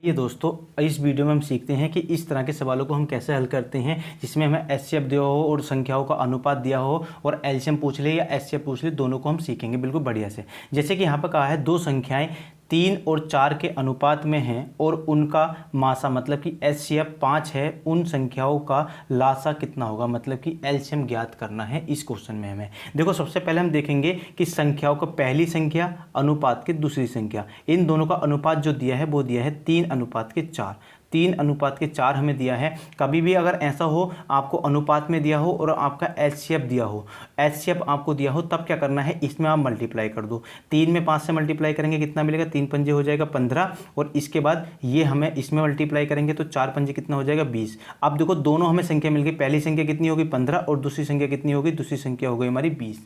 ये दोस्तों, इस वीडियो में हम सीखते हैं कि इस तरह के सवालों को हम कैसे हल करते हैं जिसमें हमें एचसीएफ दिया हो और संख्याओं का अनुपात दिया हो और एलसीएम पूछ ले या एचसीएफ पूछ ले, दोनों को हम सीखेंगे बिल्कुल बढ़िया से। जैसे कि यहाँ पर कहा है दो संख्याएं 3 और 4 के अनुपात में हैं और उनका मासा मतलब कि एचसीएफ 5 है, उन संख्याओं का लासा कितना होगा, मतलब कि एलसीएम ज्ञात करना है इस क्वेश्चन में हमें। देखो, सबसे पहले हम देखेंगे कि संख्याओं का पहली संख्या अनुपात की दूसरी संख्या, इन दोनों का अनुपात जो दिया है वो दिया है 3:4। 3:4 हमें दिया है। कभी भी अगर ऐसा हो आपको अनुपात में दिया हो और आपका एचसीएफ दिया हो, एचसीएफ आपको दिया हो, तब क्या करना है, इसमें आप मल्टीप्लाई कर दो। 3 में 5 से मल्टीप्लाई करेंगे कितना मिलेगा, 3 पंजे हो जाएगा 15 और इसके बाद ये हमें इसमें मल्टीप्लाई करेंगे तो 4 पंजे कितना हो जाएगा 20। अब देखो दोनों हमें संख्या मिल गई, पहली संख्या कितनी होगी 15 और दूसरी संख्या कितनी होगी, दूसरी संख्या हो गई हमारी 20।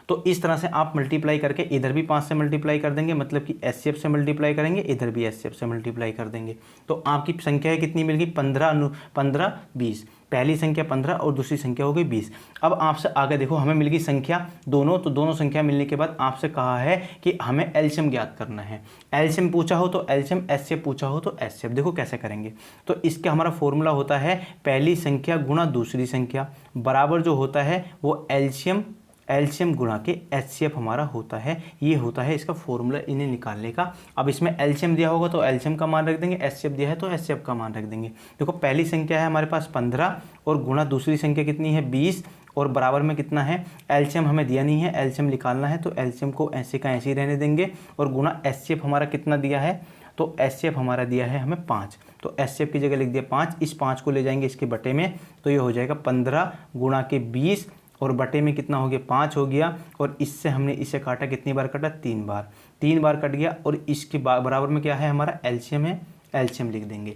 तो इस तरह से आप मल्टीप्लाई करके इधर भी 5 से मल्टीप्लाई कर देंगे, मतलब कि एचसीएफ से मल्टीप्लाई करेंगे, इधर भी एचसीएफ से मल्टीप्लाई कर देंगे। तो आपकी संख्या कितनी मिल गई 15 20। पहली संख्या 15 और दूसरी संख्या हो गई 20। अब आपसे आगे देखो, हमें मिल गई संख्या दोनों, तो दोनों संख्या मिलने के बाद आपसे कहा है कि हमें एलसीएम ज्ञात करना है। एलसीएम पूछा हो तो एलसीएम, एचसीएफ पूछा हो तो एचसीएफ। देखो कैसे करेंगे, तो इसका हमारा फॉर्मूला होता है पहली संख्या गुणा दूसरी संख्या बराबर जो होता है वो एलसीएम गुणा के एचसीएफ हमारा होता है। ये होता है इसका फॉर्मूला इन्हें निकालने का। अब इसमें एलसीएम दिया होगा तो एलसीएम का मान रख देंगे, एचसीएफ दिया है तो एचसीएफ का मान रख देंगे। देखो पहली संख्या है हमारे पास 15 और गुणा दूसरी संख्या कितनी है 20 और बराबर में कितना है, एलसीएम हमें दिया नहीं है, एलसीएम निकालना है तो एलसीएम को ऐसे का ऐसे ही रहने देंगे और गुणा एचसीएफ हमारा कितना दिया है, तो एचसीएफ हमारा दिया है हमें 5, तो एचसीएफ की जगह लिख दिया 5। इस 5 को ले जाएंगे इसके बटे में तो ये हो जाएगा 15 गुणा के 20 और बटे में कितना हो गया 5 हो गया और इससे हमने इसे काटा, कितनी बार काटा 3 बार, 3 बार कट गया और इसके बराबर में क्या है हमारा एलसीएम है, एलसीएम लिख देंगे।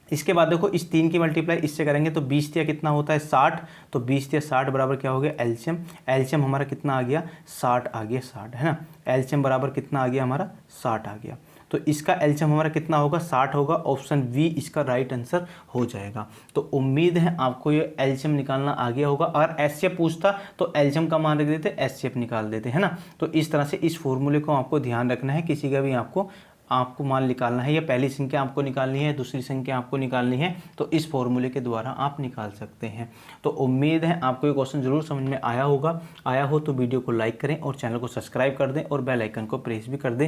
इसके बाद देखो इस 3 की मल्टीप्लाई इससे करेंगे तो 20 तिया कितना होता है 60, तो 20 तिया 60 बराबर क्या हो गया एलसीएम। एलसीएम हमारा कितना आ गया 60 आ गया, 60 है ना। एलसीएम बराबर कितना आ गया हमारा 60 आ गया, तो इसका एलसीएम हमारा कितना होगा 60 होगा। ऑप्शन बी इसका राइट आंसर हो जाएगा। तो उम्मीद है आपको ये एलसीएम निकालना आ गया होगा। अगर एचसीएफ पूछता तो एलसीएम का मान रख देते, एचसीएफ निकाल देते, है ना। तो इस तरह से इस फॉर्मूले को आपको ध्यान रखना है, किसी का भी आपको मान निकालना है या पहली संख्या आपको निकालनी है, दूसरी संख्या आपको निकालनी है, तो इस फॉर्मूले के द्वारा आप निकाल सकते हैं। तो उम्मीद है आपको ये क्वेश्चन जरूर समझ में आया होगा। आया हो तो वीडियो को लाइक करें और चैनल को सब्सक्राइब कर दें और बेल आइकन को प्रेस भी कर दें।